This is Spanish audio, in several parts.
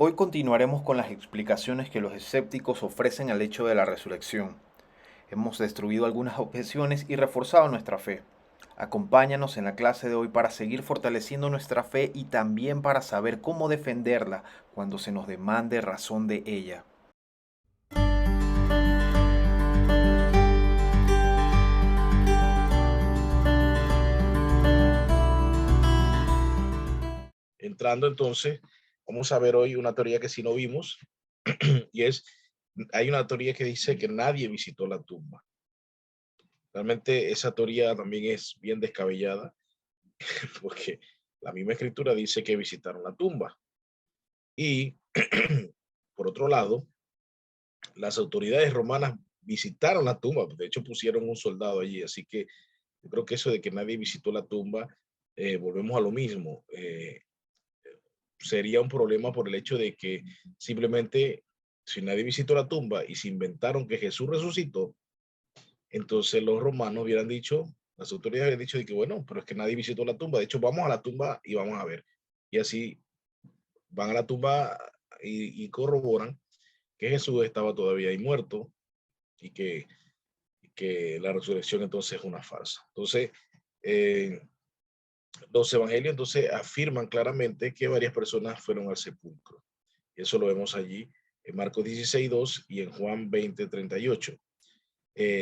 Hoy continuaremos con las explicaciones que los escépticos ofrecen al hecho de la resurrección. Hemos destruido algunas objeciones y reforzado nuestra fe. Acompáñanos en la clase de hoy para seguir fortaleciendo nuestra fe y también para saber cómo defenderla cuando se nos demande razón de ella. Entrando entonces, vamos a ver hoy una teoría que sí no vimos, y es, hay una teoría que dice que nadie visitó la tumba. Realmente esa teoría también es bien descabellada, porque la misma escritura dice que visitaron la tumba. Y por otro lado, las autoridades romanas visitaron la tumba, de hecho pusieron un soldado allí, así que yo creo que eso de que nadie visitó la tumba, volvemos a lo mismo. Sería un problema por el hecho de que simplemente si nadie visitó la tumba y se inventaron que Jesús resucitó, entonces los romanos hubieran dicho, las autoridades hubieran dicho de que bueno, pero es que nadie visitó la tumba, de hecho vamos a la tumba y vamos a ver. Y así van a la tumba y corroboran que Jesús estaba todavía ahí muerto y que la resurrección entonces es una farsa. Entonces, eh, los evangelios entonces afirman claramente que varias personas fueron al sepulcro. Eso lo vemos allí en Marcos 16:2 y en Juan 20:38.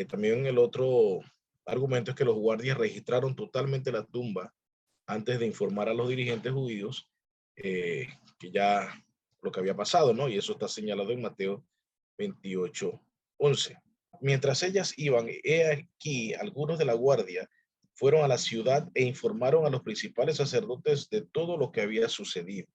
También el otro argumento es que los guardias registraron totalmente la tumba antes de informar a los dirigentes judíos que ya lo que había pasado, ¿no? Y eso está señalado en Mateo 28:11. Mientras ellas iban, he aquí, algunos de la guardia fueron a la ciudad e informaron a los principales sacerdotes de todo lo que había sucedido.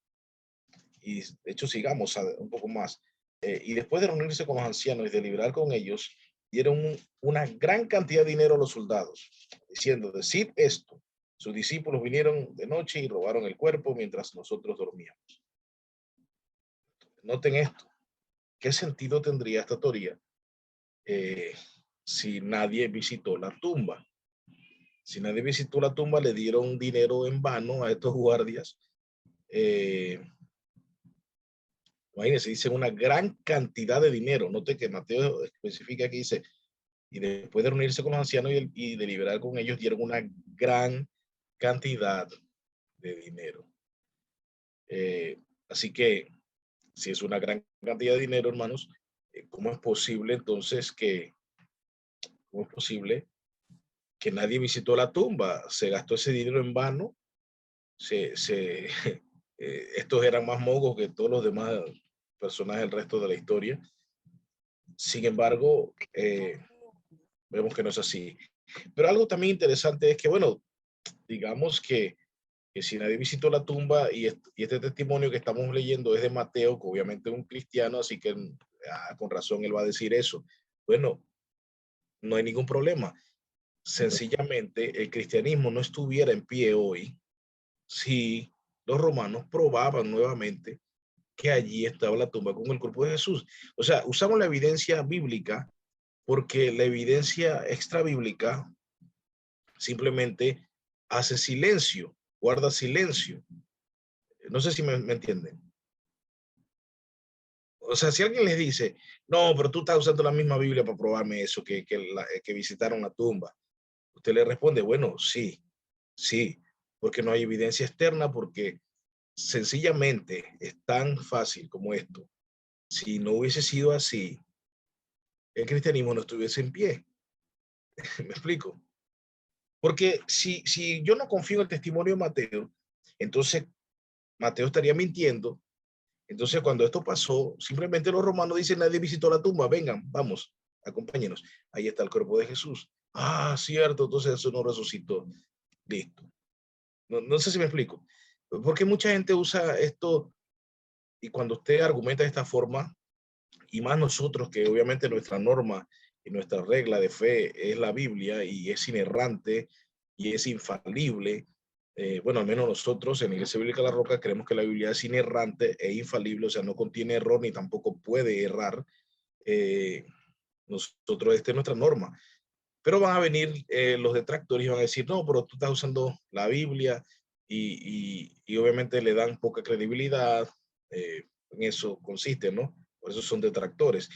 Y de hecho, sigamos un poco más. Y después de reunirse con los ancianos y deliberar con ellos, dieron una gran cantidad de dinero a los soldados, diciendo, decid esto, sus discípulos vinieron de noche y robaron el cuerpo mientras nosotros dormíamos. Noten esto, ¿qué sentido tendría esta teoría eh, si nadie visitó la tumba? Si nadie visitó la tumba, le dieron dinero en vano a estos guardias. Eh, Imagínense, dice una gran cantidad de dinero. Note que Mateo especifica que dice, y después de reunirse con los ancianos y deliberar con ellos, dieron una gran cantidad de dinero. Eh, Así que, si es una gran cantidad de dinero, hermanos, ¿cómo es posible entonces cómo es posible que nadie visitó la tumba? Se gastó ese dinero en vano, estos eran más mogos que todos los demás personajes del resto de la historia. Sin embargo, vemos que no es así. Pero algo también interesante es que, bueno, digamos que si nadie visitó la tumba y este testimonio que estamos leyendo es de Mateo, que obviamente es un cristiano, así que con razón él va a decir eso. Bueno, no hay ningún problema. Sencillamente, el cristianismo no estuviera en pie hoy si los romanos probaban nuevamente que allí estaba la tumba con el cuerpo de Jesús. O sea, usamos la evidencia bíblica porque la evidencia extra bíblica simplemente hace silencio, guarda silencio. No sé si me entienden. O sea, si alguien les dice, no, pero tú estás usando la misma Biblia para probarme eso, que visitaron la tumba. Usted le responde, bueno, sí, sí, porque no hay evidencia externa, porque sencillamente es tan fácil como esto. Si no hubiese sido así, el cristianismo no estuviese en pie. ¿Me explico? Porque si yo no confío en el testimonio de Mateo, entonces Mateo estaría mintiendo. Entonces, cuando esto pasó, simplemente los romanos dicen, nadie visitó la tumba, vengan, vamos, acompáñenos. Ahí está el cuerpo de Jesús. Ah, cierto, entonces eso no resucitó. Listo. No sé si me explico. Porque mucha gente usa esto y cuando usted argumenta de esta forma, y más nosotros que obviamente nuestra norma y nuestra regla de fe es la Biblia y es inerrante y es infalible. Bueno, al menos nosotros en la Iglesia Bíblica de La Roca creemos que la Biblia es inerrante e infalible, o sea, no contiene error ni tampoco puede errar. Eh, Nosotros, esta es nuestra norma. Pero van a venir los detractores y van a decir, no, pero tú estás usando la Biblia y obviamente le dan poca credibilidad. en eso consiste, ¿no? Por eso son detractores.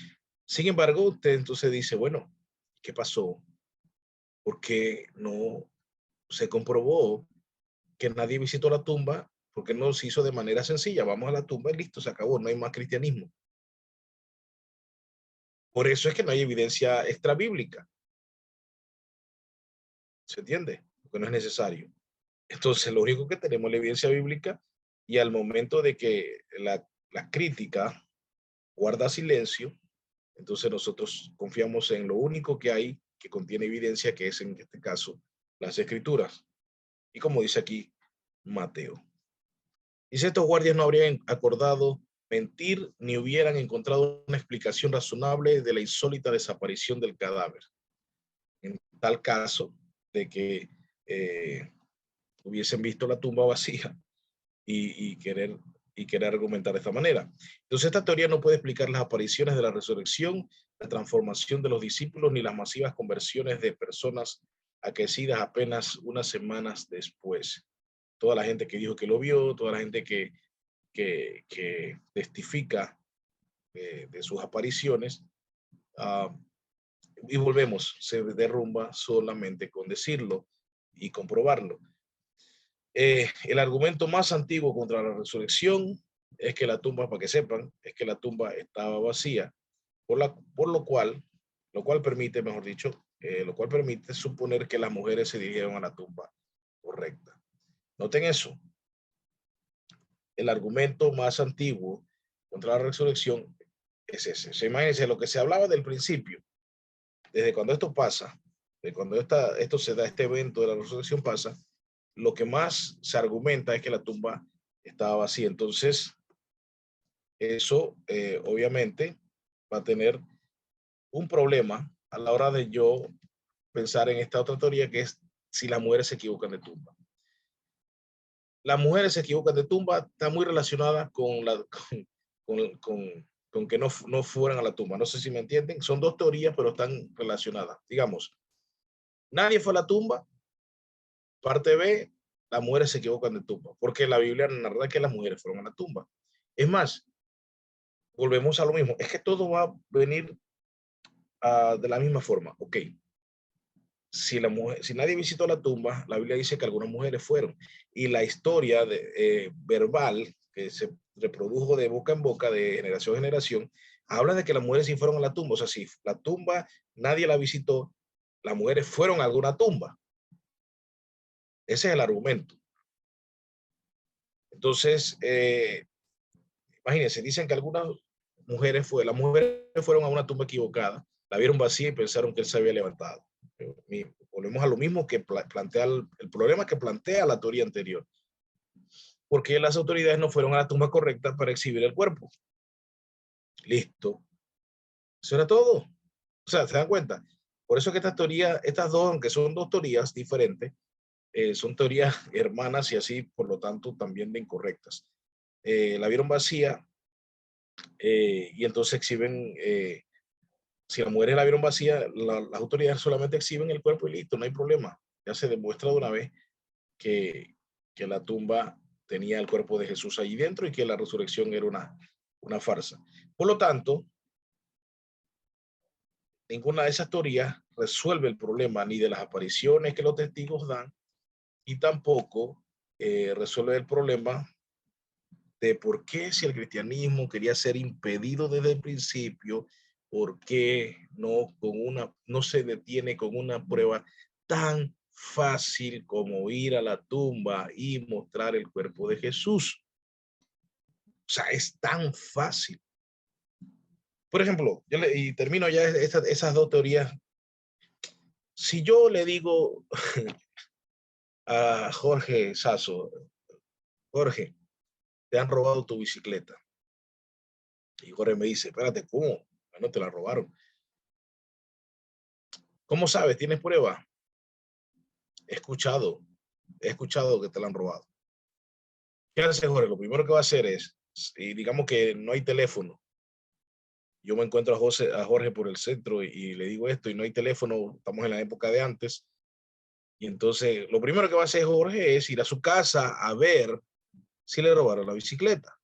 Sin embargo, usted entonces dice, bueno, ¿qué pasó? Porque no se comprobó que nadie visitó la tumba, porque no se hizo de manera sencilla. Vamos a la tumba y listo, se acabó, no hay más cristianismo. Por eso es que no hay evidencia extrabíblica, ¿se entiende? Porque no es necesario. Entonces, lo único que tenemos es la evidencia bíblica y al momento de que la crítica guarda silencio, entonces nosotros confiamos en lo único que hay que contiene evidencia, que es en este caso las escrituras. Y como dice aquí Mateo. Dice, estos guardias no habrían acordado mentir ni hubieran encontrado una explicación razonable de la insólita desaparición del cadáver. En tal caso de que hubiesen visto la tumba vacía y querer argumentar de esta manera. Entonces, esta teoría no puede explicar las apariciones de la resurrección, la transformación de los discípulos, ni las masivas conversiones de personas aquecidas apenas unas semanas después. Toda la gente que dijo que lo vio, toda la gente que testifica de sus apariciones, y volvemos, se derrumba solamente con decirlo y comprobarlo. El argumento más antiguo contra la resurrección es que la tumba, para que sepan, es que la tumba estaba vacía, por lo cual permite, mejor dicho, lo cual permite suponer que las mujeres se dirigieron a la tumba correcta. Noten eso. El argumento más antiguo contra la resurrección es ese. Se imagínense lo que se hablaba del principio, desde cuando esto pasa, de cuando esto se da, este evento de la resurrección pasa, lo que más se argumenta es que la tumba estaba vacía. Entonces, eso obviamente va a tener un problema a la hora de yo pensar en esta otra teoría, que es si las mujeres se equivocan de tumba. Las mujeres se equivocan de tumba, está muy relacionada con que no fueran a la tumba. No sé si me entienden. Son dos teorías, pero están relacionadas. Digamos, nadie fue a la tumba. Parte B, las mujeres se equivocan de tumba, porque la Biblia narra que las mujeres fueron a la tumba. Es más, volvemos a lo mismo. Es que todo va a venir de la misma forma. Ok, si nadie visitó la tumba, la Biblia dice que algunas mujeres fueron. Y la historia verbal que se reprodujo de boca en boca, de generación en generación, habla de que las mujeres sí fueron a la tumba. O sea, si la tumba nadie la visitó, las mujeres fueron a alguna tumba. Ese es el argumento. Entonces, imagínense, dicen que algunas las mujeres fueron a una tumba equivocada, la vieron vacía y pensaron que él se había levantado. Volvemos a lo mismo que plantea el problema que plantea la teoría anterior. Porque las autoridades no fueron a la tumba correcta para exhibir el cuerpo. Listo. Eso era todo. O sea, ¿se dan cuenta? Por eso que estas teorías, estas dos, aunque son dos teorías diferentes, son teorías hermanas y así, por lo tanto, también de incorrectas. La vieron vacía y entonces exhiben, si las mujeres la vieron vacía, las autoridades solamente exhiben el cuerpo y listo, no hay problema. Ya se demuestra de una vez que la tumba tenía el cuerpo de Jesús allí dentro y que la resurrección era una farsa. Por lo tanto, ninguna de esas teorías resuelve el problema ni de las apariciones que los testigos dan y tampoco resuelve el problema de por qué, si el cristianismo quería ser impedido desde el principio, por qué no se detiene con una prueba tan fácil como ir a la tumba y mostrar el cuerpo de Jesús. O sea, es tan fácil. Por ejemplo, y termino ya esas dos teorías. Si yo le digo a Jorge Sasso, Jorge, te han robado tu bicicleta. Y Jorge me dice, espérate, ¿cómo? Bueno, te la robaron. ¿Cómo sabes? ¿Tienes prueba? He escuchado que te la han robado. ¿Qué hace Jorge? Lo primero que va a hacer es, y digamos que no hay teléfono, yo me encuentro a Jorge por el centro y le digo esto y no hay teléfono, estamos en la época de antes, y entonces lo primero que va a hacer Jorge es ir a su casa a ver si le robaron la bicicleta.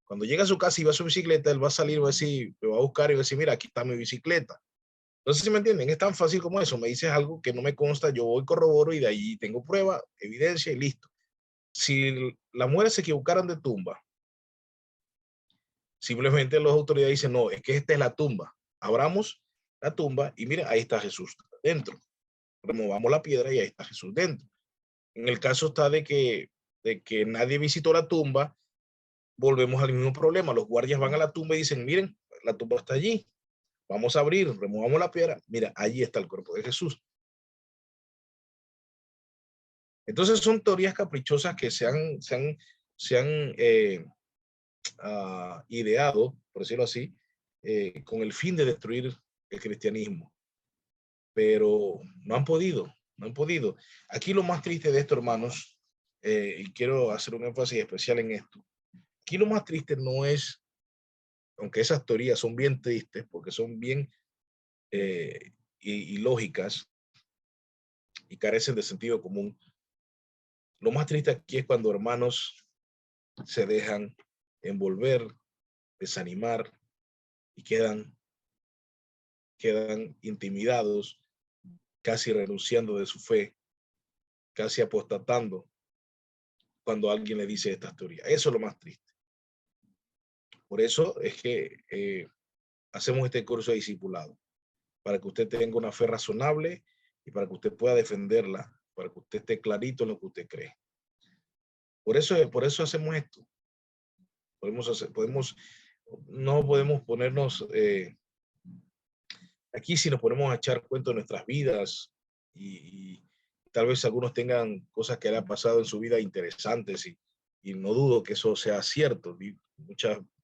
Cuando llega a su casa y va a su bicicleta, él va a salir, va a decir, me va a buscar y va a decir, mira, aquí está mi bicicleta. Entonces, ¿sí me entienden? Es tan fácil como eso. Me dices algo que no me consta, yo voy, corroboro y de ahí tengo prueba, evidencia y listo. Si las mujeres se equivocaran de tumba, simplemente las autoridades dicen, no, es que esta es la tumba. Abramos la tumba y miren, ahí está Jesús dentro. Removamos la piedra y ahí está Jesús dentro. En el caso está de que nadie visitó la tumba, volvemos al mismo problema. Los guardias van a la tumba y dicen, miren, la tumba está allí. Vamos a abrir, removamos la piedra. Mira, allí está el cuerpo de Jesús. Entonces son teorías caprichosas que se han ideado, por decirlo así, con el fin de destruir el cristianismo. Pero no han podido, no han podido. Aquí lo más triste de esto, hermanos, y quiero hacer un énfasis especial en esto. Aquí lo más triste no es, aunque esas teorías son bien tristes, porque son bien ilógicas y carecen de sentido común. Lo más triste aquí es cuando hermanos se dejan envolver, desanimar y quedan intimidados, casi renunciando de su fe, casi apostatando cuando alguien le dice estas teorías. Eso es lo más triste. Por eso es que hacemos este curso de discipulado, para que usted tenga una fe razonable y para que usted pueda defenderla, para que usted esté clarito en lo que usted cree. Por eso hacemos esto. No podemos ponernos aquí si nos ponemos a echar cuento de nuestras vidas y tal vez algunos tengan cosas que le han pasado en su vida interesantes y no dudo que eso sea cierto.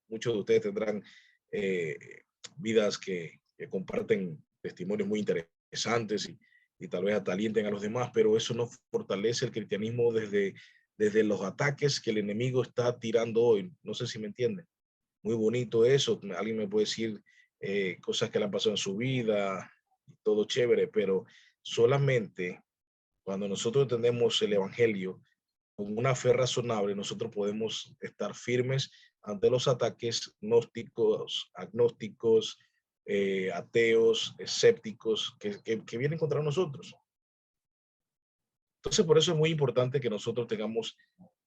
Muchos de ustedes tendrán eh, vidas que comparten testimonios muy interesantes y tal vez hasta alienten a los demás, pero eso no fortalece el cristianismo desde los ataques que el enemigo está tirando hoy. No sé si me entienden. Muy bonito eso. Alguien me puede decir cosas que le han pasado en su vida, todo chévere, pero solamente cuando nosotros entendemos el evangelio con una fe razonable, nosotros podemos estar firmes ante los ataques gnósticos, agnósticos, ateos, escépticos que vienen contra nosotros. Entonces, por eso es muy importante que nosotros tengamos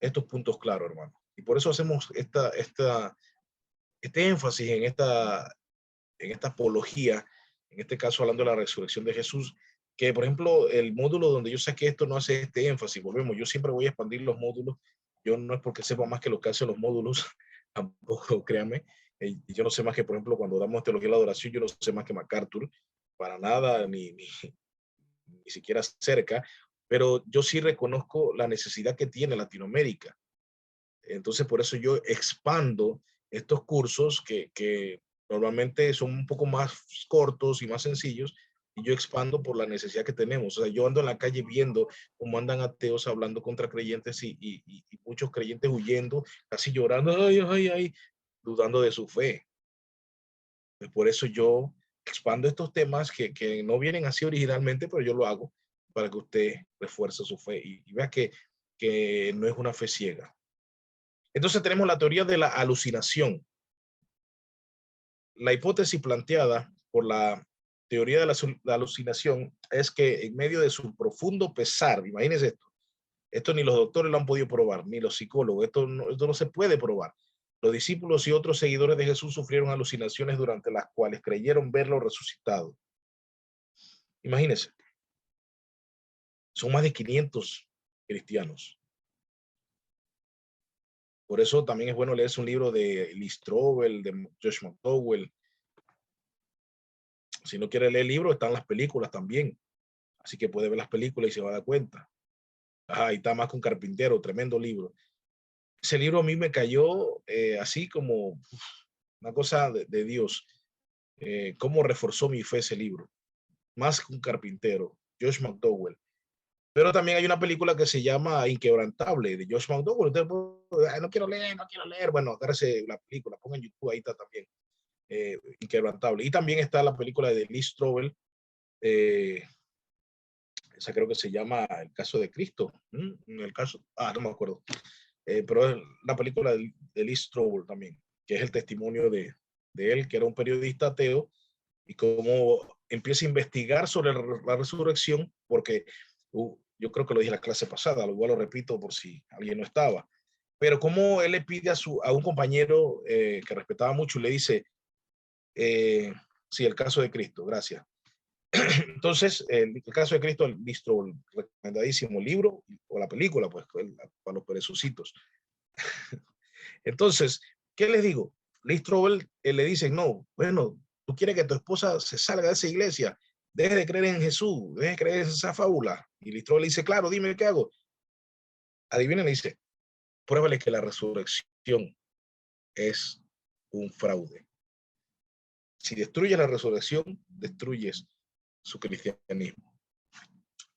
estos puntos claros, hermano. Y por eso hacemos este énfasis en esta apología, en este caso hablando de la resurrección de Jesús, que por ejemplo el módulo donde yo saqué esto no hace este énfasis, volvemos, yo siempre voy a expandir los módulos, yo no es porque sepa más que lo que hacen los módulos, tampoco créanme, yo no sé más que por ejemplo cuando damos teología de la adoración, yo no sé más que MacArthur, para nada, ni siquiera cerca, pero yo sí reconozco la necesidad que tiene Latinoamérica. Entonces, por eso yo expando estos cursos que normalmente son un poco más cortos y más sencillos, y yo expando por la necesidad que tenemos. O sea, yo ando en la calle viendo cómo andan ateos hablando contra creyentes y muchos creyentes huyendo, casi llorando, ay, ay, ay, dudando de su fe. Por eso yo expando estos temas que no vienen así originalmente, pero yo lo hago para que usted refuerce su fe y vea que no es una fe ciega. Entonces tenemos la teoría de la alucinación. La hipótesis planteada por la teoría de la alucinación es que en medio de su profundo pesar, imagínense esto ni los doctores lo han podido probar, ni los psicólogos, esto no se puede probar. Los discípulos y otros seguidores de Jesús sufrieron alucinaciones durante las cuales creyeron verlo resucitado. Imagínense, son más de 500 cristianos. Por eso también es bueno leerse un libro de Lee Strobel, de Josh McDowell. Si no quiere leer el libro, están las películas también. Así que puede ver las películas y se va a dar cuenta. Ahí está Más que un carpintero, tremendo libro. Ese libro a mí me cayó así como una cosa de Dios. Cómo reforzó mi fe ese libro. Más que un carpintero, Josh McDowell. Pero también hay una película que se llama Inquebrantable, de Josh McDowell. Usted puede, ay, no quiero leer, no quiero leer. Bueno, agárrese la película, ponga en YouTube, ahí está también. Inquebrantable. Y también está la película de Lee Strobel, esa creo que se llama El caso de Cristo. El caso, no me acuerdo. Pero es la película de Lee Strobel también. que es el testimonio de él, que era un periodista ateo, y cómo empieza a investigar sobre la resurrección, porque yo creo que lo dije en la clase pasada, igual lo repito por si alguien no estaba, pero cómo él le pide a un compañero que respetaba mucho y le dice, sí, el caso de Cristo, gracias. Entonces, el caso de Cristo, el recomendadísimo libro o la película, pues, para los perezucitos. Entonces, ¿qué les digo? Lee Strobel le dicen, no, bueno, tú quieres que tu esposa se salga de esa iglesia, deje de creer en Jesús, deje de creer en esa fábula. Y Lee Strobel le dice, claro, dime qué hago. Adivinen, le dice, pruébale que la resurrección es un fraude. Si destruyes la resurrección, destruyes su cristianismo.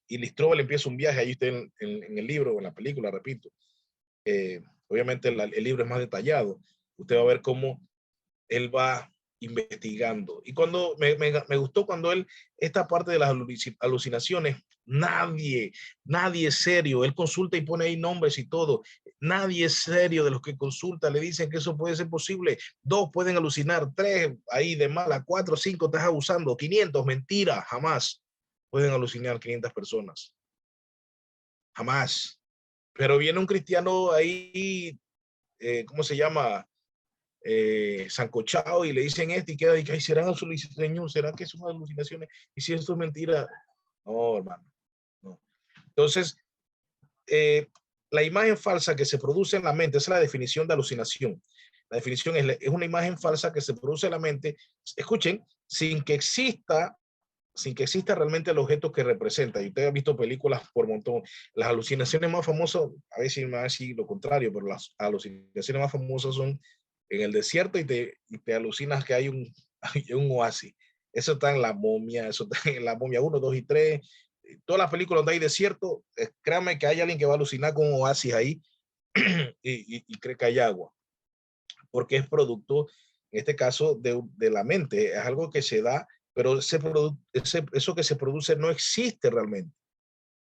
Y Lee Strobel empieza un viaje, ahí está en el libro, en la película, repito. Obviamente el libro es más detallado. Usted va a ver cómo él va investigando. Y cuando me gustó cuando él, esta parte de las alucinaciones, nadie es serio, él consulta y pone ahí nombres y todo, nadie es serio de los que consulta, le dicen que eso puede ser posible, 2 pueden alucinar, 3 ahí de mala, 4, 5 estás abusando, 500, mentira, jamás pueden alucinar 500 personas, jamás. Pero viene un cristiano ahí, ¿cómo se llama? Sancochado y le dicen esto y queda y que serán alucinaciones, será que son alucinaciones y si esto es mentira, no, hermano, no. Entonces, la imagen falsa que se produce en la mente, esa es la definición de alucinación. La definición es una imagen falsa que se produce en la mente, escuchen, sin que exista realmente el objeto que representa. Y usted ha visto películas por montón. Las alucinaciones más famosas, a veces me va a decir lo contrario, pero las alucinaciones más famosas son en el desierto y te alucinas que hay hay un oasis. Eso está en La Momia, eso está en La Momia 1, 2 y 3. Todas las películas donde hay desierto, créanme que hay alguien que va a alucinar con un oasis ahí y cree que hay agua, porque es producto, en este caso, de la mente. Es algo que se da, pero eso que se produce no existe realmente.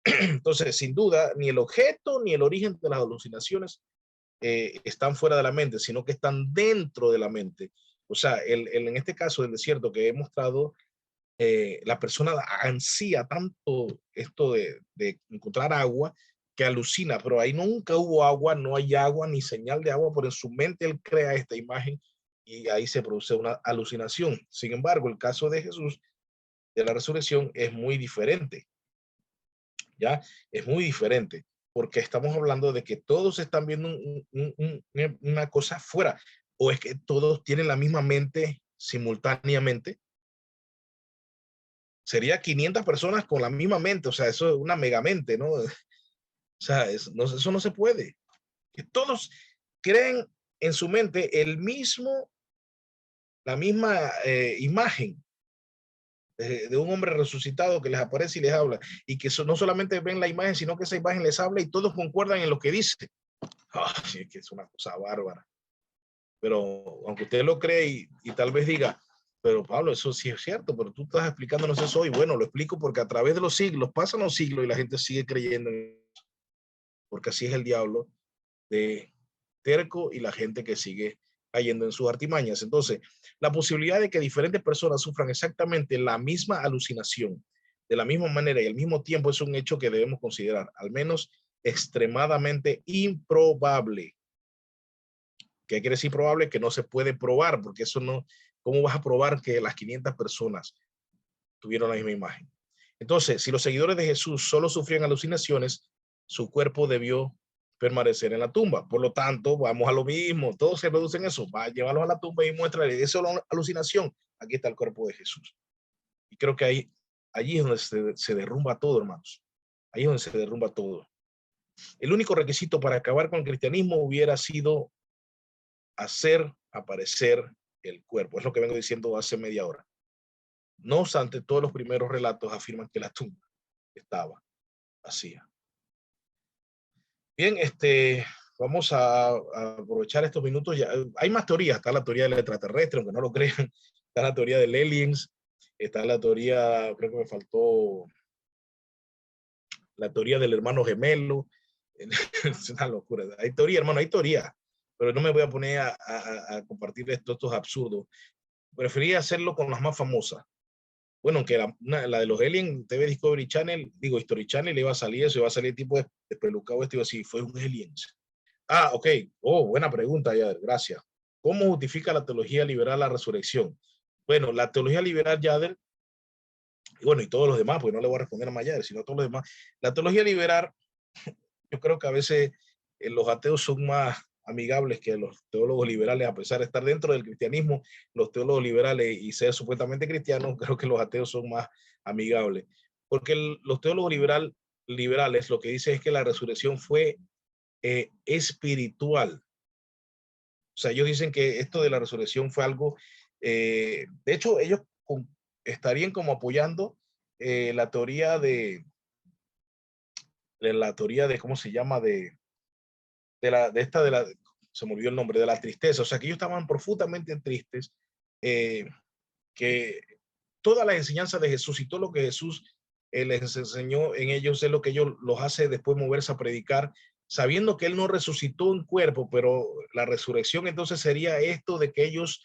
Entonces, sin duda, ni el objeto ni el origen de las alucinaciones están fuera de la mente, sino que están dentro de la mente. O sea, en este caso del desierto que he mostrado, la persona ansía tanto esto de encontrar agua que alucina, pero ahí nunca hubo agua, no hay agua ni señal de agua, pero en su mente él crea esta imagen y ahí se produce una alucinación. Sin embargo, el caso de Jesús, de la resurrección, es muy diferente, ¿ya? Es muy diferente, porque estamos hablando de que todos están viendo una cosa afuera, o es que todos tienen la misma mente simultáneamente. Sería 500 personas con la misma mente, o sea, eso es una megamente, ¿no? O sea, eso no se puede. Que todos creen en su mente la misma imagen de un hombre resucitado que les aparece y les habla, y que no solamente ven la imagen, sino que esa imagen les habla y todos concuerdan en lo que dice. Ay, es que es una cosa bárbara. Pero aunque usted lo cree y tal vez diga, pero Pablo, eso sí es cierto, pero tú estás explicándonos eso hoy. Bueno, lo explico porque a través de los siglos, pasan los siglos y la gente sigue creyendo, porque así es el diablo de terco y la gente que sigue cayendo en sus artimañas. Entonces, la posibilidad de que diferentes personas sufran exactamente la misma alucinación, de la misma manera y al mismo tiempo, es un hecho que debemos considerar, al menos extremadamente improbable. ¿Qué quiere decir probable? Que no se puede probar, porque eso no, ¿cómo vas a probar que las 500 personas tuvieron la misma imagen? Entonces, si los seguidores de Jesús solo sufrían alucinaciones, su cuerpo debió permanecer en la tumba. Por lo tanto, vamos a lo mismo, todos se reducen eso, va a llevarlos a la tumba y muéstrale, esa es la alucinación, aquí está el cuerpo de Jesús. Y creo que allí es donde se derrumba todo, hermanos. Ahí es donde se derrumba todo. El único requisito para acabar con el cristianismo hubiera sido hacer aparecer el cuerpo. Es lo que vengo diciendo hace media hora. No obstante, todos los primeros relatos afirman que la tumba estaba vacía. Bien, vamos a aprovechar estos minutos. Ya, hay más teorías. Está la teoría del extraterrestre, aunque no lo crean. Está la teoría del aliens. Está la teoría, creo que me faltó, la teoría del hermano gemelo. Es una locura. Hay teoría, hermano, hay teoría. pero no me voy a poner a compartir estos absurdos. Prefería hacerlo con las más famosas. Bueno, aunque la de los aliens, TV Discovery Channel, digo, History Channel, iba a salir eso, iba a salir tipo de pelucado, iba así, fue un aliens. Ah, ok. Oh, buena pregunta, Yader, gracias. ¿Cómo justifica la teología liberal la resurrección? Bueno, la teología liberal, Yader, y bueno, y todos los demás, porque no le voy a responder a Mayader, sino a todos los demás. La teología liberal, yo creo que a veces los ateos son más amigables que los teólogos liberales, a pesar de estar dentro del cristianismo, los teólogos liberales y ser supuestamente cristianos, creo que los ateos son más amigables. Porque los teólogos liberales lo que dicen es que la resurrección fue espiritual. O sea, ellos dicen que esto de la resurrección fue algo, de hecho, ellos estarían como apoyando la teoría la teoría de, ¿cómo se llama? Se me olvidó el nombre, de la tristeza. O sea, que ellos estaban profundamente tristes, que todas las enseñanzas de Jesús y todo lo que Jesús les enseñó en ellos es lo que ellos los hace después moverse a predicar, sabiendo que Él no resucitó en cuerpo, pero la resurrección entonces sería esto de que ellos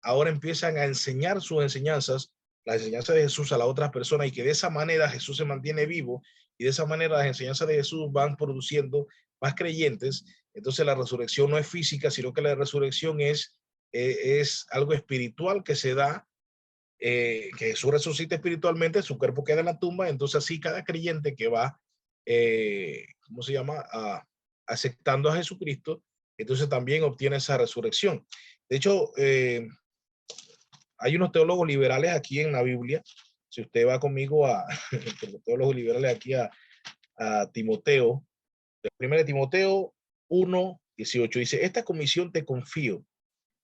ahora empiezan a enseñar sus enseñanzas, las enseñanzas de Jesús a las otras personas y que de esa manera Jesús se mantiene vivo y de esa manera las enseñanzas de Jesús van produciendo más creyentes. Entonces la resurrección no es física, sino que la resurrección es algo espiritual que se da, que Jesús resucita espiritualmente, su cuerpo queda en la tumba, entonces así cada creyente que va, ¿cómo se llama? Aceptando a Jesucristo, entonces también obtiene esa resurrección. De hecho, hay unos teólogos liberales aquí en la Biblia, si usted va conmigo los teólogos liberales aquí a Timoteo, 1 Timoteo 1:18, dice, esta comisión te confío,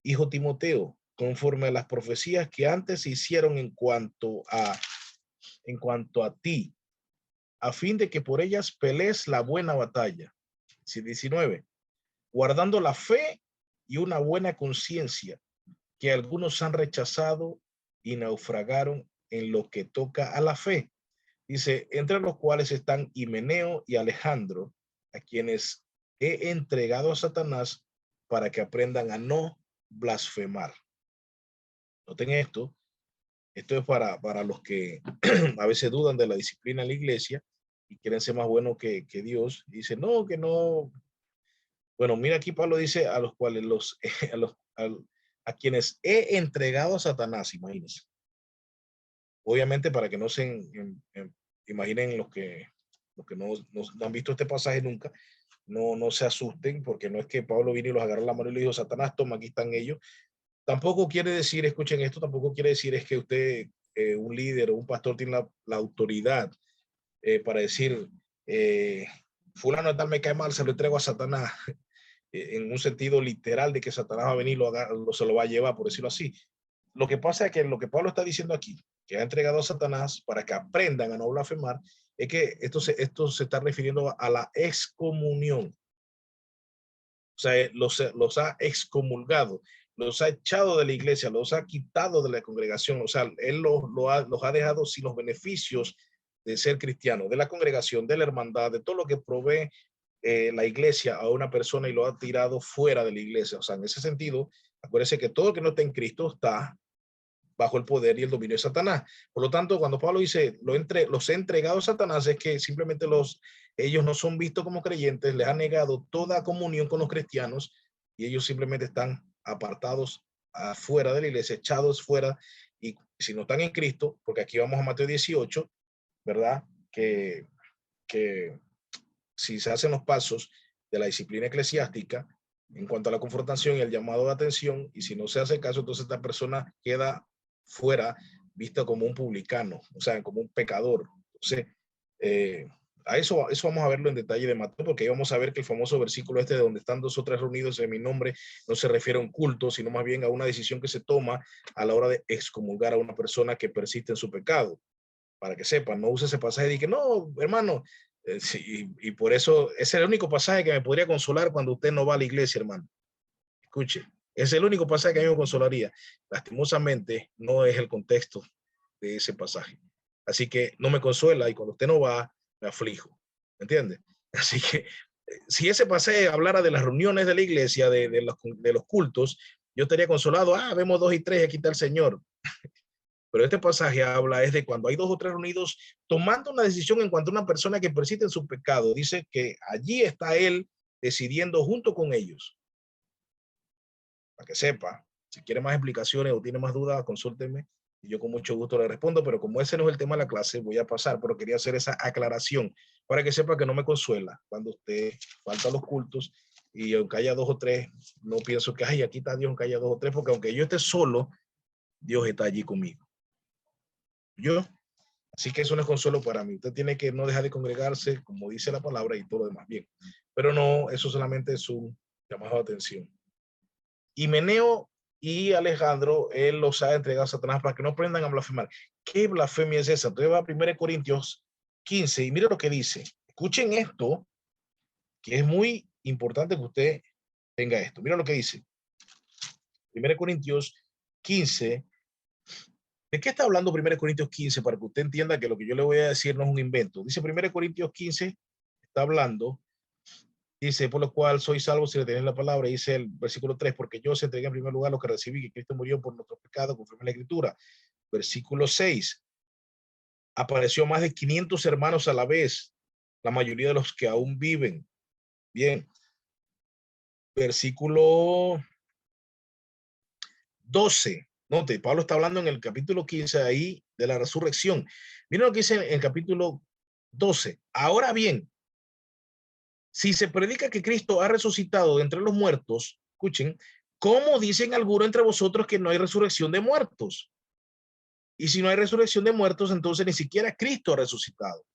hijo Timoteo, conforme a las profecías que antes se hicieron en cuanto a ti, a fin de que por ellas pelees la buena batalla. 19, guardando la fe y una buena conciencia, que algunos han rechazado y naufragaron en lo que toca a la fe. Dice, entre los cuales están Himeneo y Alejandro, a quienes he entregado a Satanás para que aprendan a no blasfemar. Noten esto es para los que a veces dudan de la disciplina en la iglesia y quieren ser más buenos que Dios. Dice, no, que no. Bueno, mira aquí Pablo dice a los cuales a quienes he entregado a Satanás, imagínense. Obviamente para que no se imaginen los que no han visto este pasaje nunca, no se asusten, porque no es que Pablo vino y los agarró la mano y le dijo, Satanás, toma, aquí están ellos. Tampoco quiere decir, escuchen esto, tampoco quiere decir es que usted, un líder o un pastor, tiene la autoridad para decir, fulano tal me cae mal, se lo entrego a Satanás, en un sentido literal de que Satanás va a venir y se lo va a llevar, por decirlo así. Lo que pasa es que lo que Pablo está diciendo aquí, que ha entregado a Satanás para que aprendan a no blasfemar, es que esto se está refiriendo a la excomunión. O sea, los ha excomulgado, los ha echado de la iglesia, los ha quitado de la congregación. O sea, él los ha dejado sin los beneficios de ser cristiano, de la congregación, de la hermandad, de todo lo que provee la iglesia a una persona, y lo ha tirado fuera de la iglesia. O sea, en ese sentido, acuérdense que todo el que no está en Cristo está bajo el poder y el dominio de Satanás. Por lo tanto, cuando Pablo dice, los he entregado a Satanás, es que simplemente ellos no son vistos como creyentes, les ha negado toda comunión con los cristianos y ellos simplemente están apartados afuera de la iglesia, echados fuera. Y si no están en Cristo, porque aquí vamos a Mateo 18, ¿verdad? Que si se hacen los pasos de la disciplina eclesiástica en cuanto a la confrontación y el llamado de atención, y si no se hace caso, entonces esta persona queda fuera, vista como un publicano, o sea, como un pecador. Entonces, eso vamos a verlo en detalle de Mateo, porque ahí vamos a ver que el famoso versículo de donde están 2 o 3 reunidos en mi nombre, no se refiere a un culto, sino más bien a una decisión que se toma a la hora de excomulgar a una persona que persiste en su pecado. Para que sepan, no use ese pasaje y que no, hermano, sí, y por eso es el único pasaje que me podría consolar cuando usted no va a la iglesia, hermano. Escuche, es el único pasaje que a mí me consolaría. Lastimosamente, no es el contexto de ese pasaje. Así que no me consuela, y cuando usted no va, me aflijo. ¿Me entiende? Así que si ese pasaje hablara de las reuniones de la iglesia, de los cultos, yo estaría consolado. Vemos 2 y 3, aquí está el Señor. Pero este pasaje habla es de cuando hay 2 o 3 reunidos tomando una decisión en cuanto a una persona que persiste en su pecado. Dice que allí está él decidiendo junto con ellos. Para que sepa, si quiere más explicaciones o tiene más dudas, consúlteme y yo con mucho gusto le respondo, pero como ese no es el tema de la clase, voy a pasar, pero quería hacer esa aclaración para que sepa que no me consuela cuando usted falta a los cultos y aunque haya 2 o 3, no pienso que, aquí está Dios, aunque haya 2 o 3, porque aunque yo esté solo, Dios está allí conmigo. Yo, así que eso no es consuelo para mí. Usted tiene que no dejar de congregarse, como dice la palabra y todo lo demás. Bien, pero no, eso solamente es un llamado de atención. Himeneo y Alejandro, él los ha entregado a Satanás para que no aprendan a blasfemar. ¿Qué blasfemia es esa? Entonces va a 1 Corintios 15 y mire lo que dice. Escuchen esto, que es muy importante que usted tenga esto. Mira lo que dice. 1 Corintios 15. ¿De qué está hablando 1 Corintios 15? Para que usted entienda que lo que yo le voy a decir no es un invento. Dice 1 Corintios 15, está hablando, dice, por lo cual soy salvo si le tenéis la palabra. Dice el versículo 3, porque yo os entregué en primer lugar lo que recibí, que Cristo murió por nuestros pecados, conforme a la Escritura. Versículo 6, apareció más de 500 hermanos a la vez, la mayoría de los que aún viven. Bien. Versículo 12. Note, Pablo está hablando en el capítulo 15 ahí de la resurrección. Miren lo que dice en el capítulo 12. Ahora bien, si se predica que Cristo ha resucitado de entre los muertos, escuchen, ¿cómo dicen algunos entre vosotros que no hay resurrección de muertos? Y si no hay resurrección de muertos, entonces ni siquiera Cristo ha resucitado.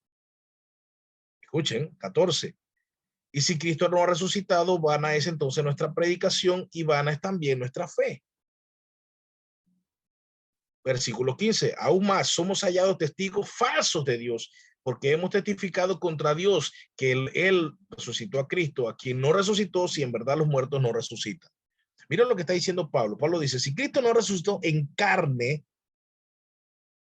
Escuchen, 14. Y si Cristo no ha resucitado, vana es entonces nuestra predicación y vana es también nuestra fe. Versículo 15, aún más somos hallados testigos falsos de Dios, porque hemos testificado contra Dios que él resucitó a Cristo, a quien no resucitó, si en verdad los muertos no resucitan. Mira lo que está diciendo Pablo. Pablo dice, si Cristo no resucitó en carne,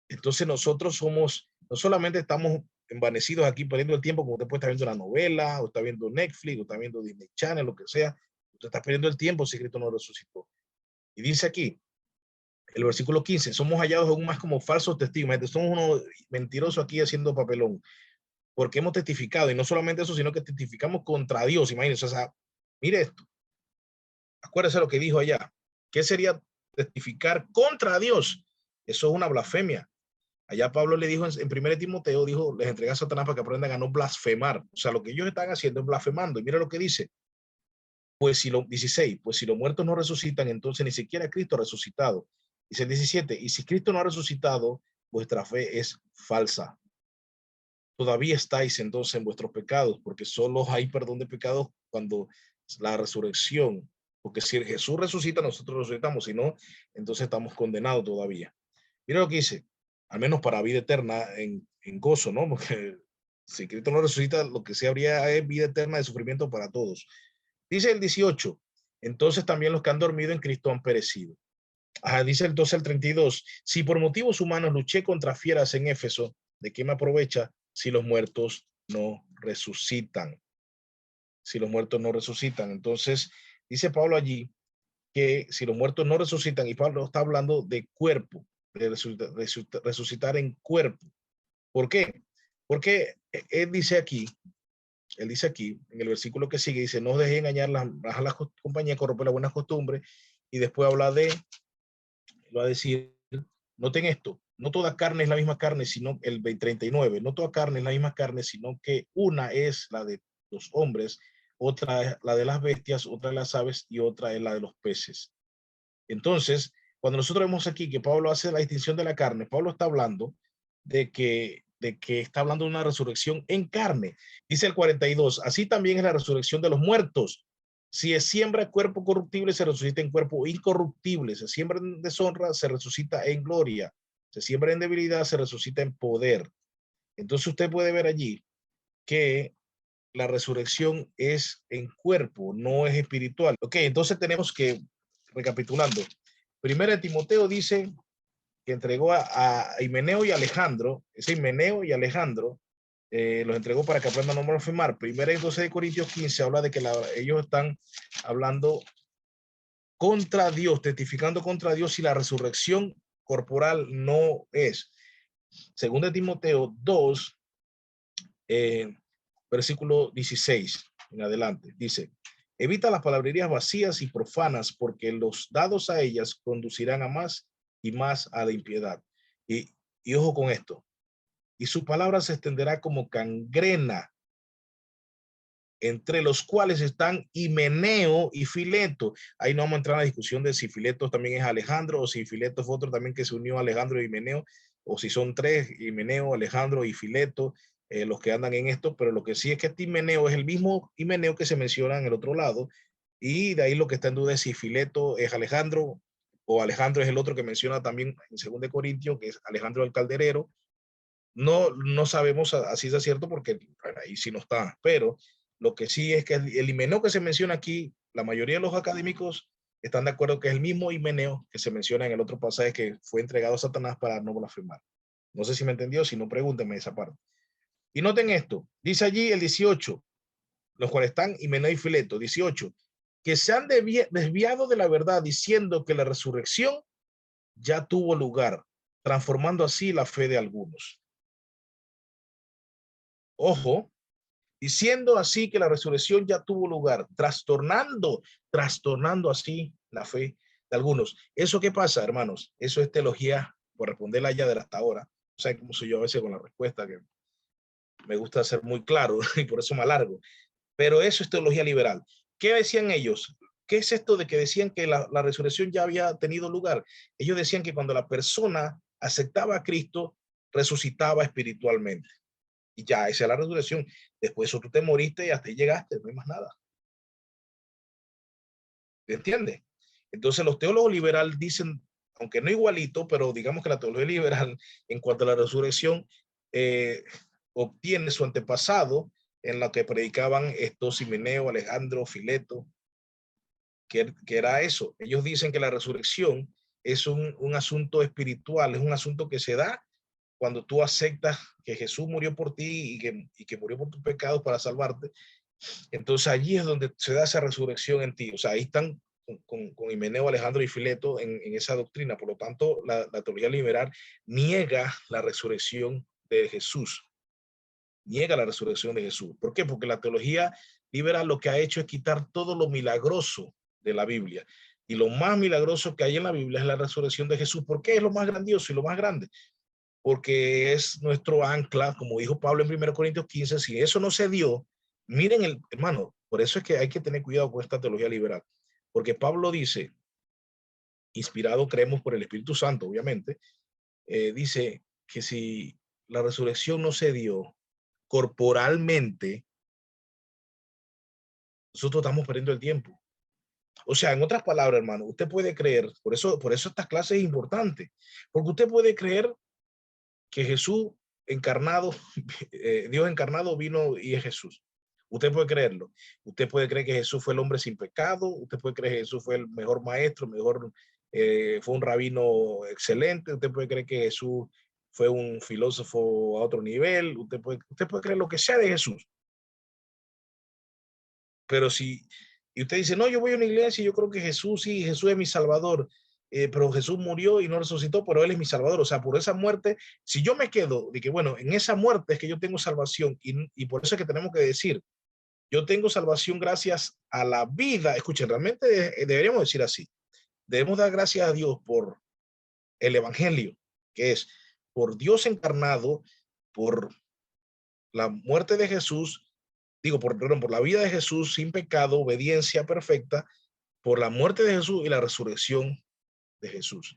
entonces nosotros somos, no solamente estamos envanecidos aquí perdiendo el tiempo, como usted puede estar viendo una novela, o está viendo Netflix, o está viendo Disney Channel, lo que sea, usted está perdiendo el tiempo si Cristo no resucitó. Y dice aquí, el versículo 15, somos hallados aún más como falsos testigos. Somos unos mentirosos aquí haciendo papelón, porque hemos testificado, y no solamente eso, sino que testificamos contra Dios. Imagínense, o sea, mire esto. Acuérdese lo que dijo allá. ¿Qué sería testificar contra Dios? Eso es una blasfemia. Allá Pablo le dijo en 1 Timoteo, dijo, les entregué a Satanás para que aprendan a no blasfemar. O sea, lo que ellos están haciendo es blasfemando. Y mira lo que dice. 16, pues si los muertos no resucitan, entonces ni siquiera Cristo ha resucitado. Dice el 17, y si Cristo no ha resucitado, vuestra fe es falsa. Todavía estáis entonces en vuestros pecados, porque solo hay perdón de pecados cuando la resurrección, porque si Jesús resucita, nosotros resucitamos, si no, entonces estamos condenados todavía. Mira lo que dice, al menos para vida eterna en gozo, ¿no? Porque si Cristo no resucita, lo que sí habría es vida eterna de sufrimiento para todos. Dice el 18, entonces también los que han dormido en Cristo han perecido. Dice el 12 al 32, si por motivos humanos luché contra fieras en Éfeso, ¿de qué me aprovecha si los muertos no resucitan? Si los muertos no resucitan. Entonces, dice Pablo allí que si los muertos no resucitan, y Pablo está hablando de cuerpo, de resucitar en cuerpo. ¿Por qué? Porque él dice aquí, en el versículo que sigue, dice, no os dejéis engañar a las compañías, corromper las buenas costumbres, y después habla de, va a decir, noten esto, no toda carne es la misma carne, sino el 39, no toda carne es la misma carne, sino que una es la de los hombres, otra es la de las bestias, otra de las aves y otra es la de los peces. Entonces, cuando nosotros vemos aquí que Pablo hace la distinción de la carne, Pablo está hablando de que está hablando de una resurrección en carne. Dice el 42, así también es la resurrección de los muertos. Si es siembra cuerpo corruptible, se resucita en cuerpo incorruptible. Se siembra en deshonra, se resucita en gloria. Se siembra en debilidad, se resucita en poder. Entonces usted puede ver allí que la resurrección es en cuerpo, no es espiritual. Ok, entonces tenemos que, recapitulando, primero Timoteo dice que entregó a Himeneo y Alejandro, ese Himeneo y Alejandro los entregó para que aprendan a no blasfemar. Primera y 12 de Corintios 15 habla de que ellos están hablando contra Dios, testificando contra Dios si la resurrección corporal no es. Según de Timoteo 2, versículo 16 en adelante, dice, evita las palabrerías vacías y profanas porque los dados a ellas conducirán a más y más a la impiedad. Y ojo con esto, y su palabra se extenderá como gangrena, entre los cuales están Himeneo y Fileto. Ahí no vamos a entrar en la discusión de si Fileto también es Alejandro o si Fileto fue otro también que se unió a Alejandro y Himeneo, o si son tres, Himeneo, Alejandro y Fileto, los que andan en esto, pero lo que sí es que este Himeneo es el mismo Himeneo que se menciona en el otro lado, y de ahí lo que está en duda es si Fileto es Alejandro o Alejandro es el otro que menciona también en 2 Corintios, que es Alejandro el Calderero. No sabemos así es cierto porque bueno, ahí sí no está, pero lo que sí es que el Himeneo que se menciona aquí, la mayoría de los académicos están de acuerdo que es el mismo Himeneo que se menciona en el otro pasaje que fue entregado a Satanás para no blasfemar. No sé si me entendió, si no pregúntenme esa parte. Y noten esto, dice allí el 18, los cuales están Himeneo y Fileto, 18, que se han desviado de la verdad diciendo que la resurrección ya tuvo lugar, transformando así la fe de algunos. Ojo, diciendo así que la resurrección ya tuvo lugar, trastornando así la fe de algunos. ¿Eso qué pasa, hermanos? Eso es teología, por responderla ya de hasta ahora. O sea, como soy yo a veces con la respuesta, que me gusta ser muy claro y por eso me alargo. Pero eso es teología liberal. ¿Qué decían ellos? ¿Qué es esto de que decían que la resurrección ya había tenido lugar? Ellos decían que cuando la persona aceptaba a Cristo, resucitaba espiritualmente. Y ya, esa es la resurrección. Después eso tú te moriste y hasta ahí llegaste, no hay más nada. ¿Te entiendes? Entonces los teólogos liberales dicen, aunque no igualito, pero digamos que la teología liberal en cuanto a la resurrección obtiene su antepasado en lo que predicaban estos Himeneo, Alejandro, Fileto, que era eso. Ellos dicen que la resurrección es un asunto espiritual, es un asunto que se da cuando tú aceptas que Jesús murió por ti y que murió por tus pecados para salvarte. Entonces allí es donde se da esa resurrección en ti. O sea, ahí están con Himeneo, Alejandro y Fileto en esa doctrina. Por lo tanto, la teología liberal niega la resurrección de Jesús. Niega la resurrección de Jesús. ¿Por qué? Porque la teología liberal lo que ha hecho es quitar todo lo milagroso de la Biblia. Y lo más milagroso que hay en la Biblia es la resurrección de Jesús. ¿Por qué es lo más grandioso y lo más grande? Porque es nuestro ancla, como dijo Pablo en 1 Corintios 15, si eso no se dio, miren, hermano, por eso es que hay que tener cuidado con esta teología liberal, porque Pablo dice, inspirado creemos por el Espíritu Santo, obviamente, dice que si la resurrección no se dio corporalmente, nosotros estamos perdiendo el tiempo. O sea, en otras palabras, hermano, usted puede creer, por eso esta clase es importante, porque usted puede creer que Jesús encarnado, Dios encarnado vino y es Jesús. Usted puede creerlo. Usted puede creer que Jesús fue el hombre sin pecado. Usted puede creer que Jesús fue el mejor maestro, fue un rabino excelente. Usted puede creer que Jesús fue un filósofo a otro nivel. Usted puede creer lo que sea de Jesús. Pero y usted dice, no, yo voy a una iglesia y yo creo que Jesús, sí, Jesús es mi salvador, pero Jesús murió y no resucitó, pero Él es mi salvador. O sea, por esa muerte, si yo me quedo de que, bueno, en esa muerte es que yo tengo salvación y por eso es que tenemos que decir, yo tengo salvación gracias a la vida. Escuchen, realmente deberíamos decir así. Debemos dar gracias a Dios por el evangelio, que es por Dios encarnado, por la muerte de Jesús, perdón, por la vida de Jesús sin pecado, obediencia perfecta, por la muerte de Jesús y la resurrección de Jesús.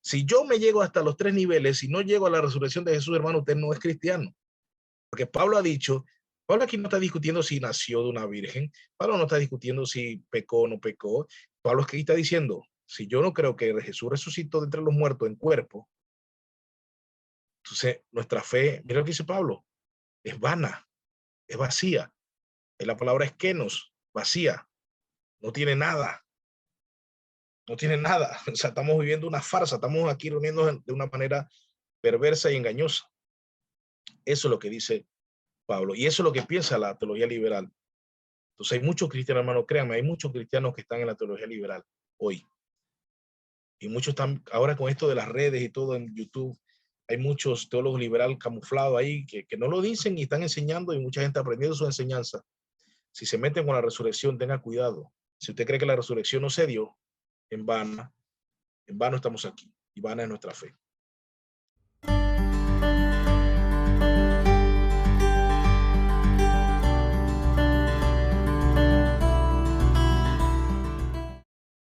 Si yo me llego hasta los tres niveles y no llego a la resurrección de Jesús, hermano, usted no es cristiano. Porque Pablo ha dicho, Pablo aquí no está discutiendo si nació de una virgen, Pablo no está discutiendo si pecó o no pecó, Pablo aquí está diciendo, si yo no creo que Jesús resucitó de entre los muertos en cuerpo, entonces nuestra fe, mira lo que dice Pablo, es vana, es vacía. La palabra es kenos, vacía, no tiene nada, no tiene nada. O sea, estamos viviendo una farsa, estamos aquí reuniéndonos de una manera perversa y engañosa. Eso es lo que dice Pablo. Y eso es lo que piensa la teología liberal. Entonces hay muchos cristianos, hermano, créanme, hay muchos cristianos que están en la teología liberal hoy. Y muchos están, ahora con esto de las redes y todo en YouTube, hay muchos teólogos liberales camuflados ahí que no lo dicen y están enseñando y mucha gente aprendiendo su enseñanza. Si se meten con la resurrección, tenga cuidado. Si usted cree que la resurrección no se dio, en vano estamos aquí y vana es nuestra fe.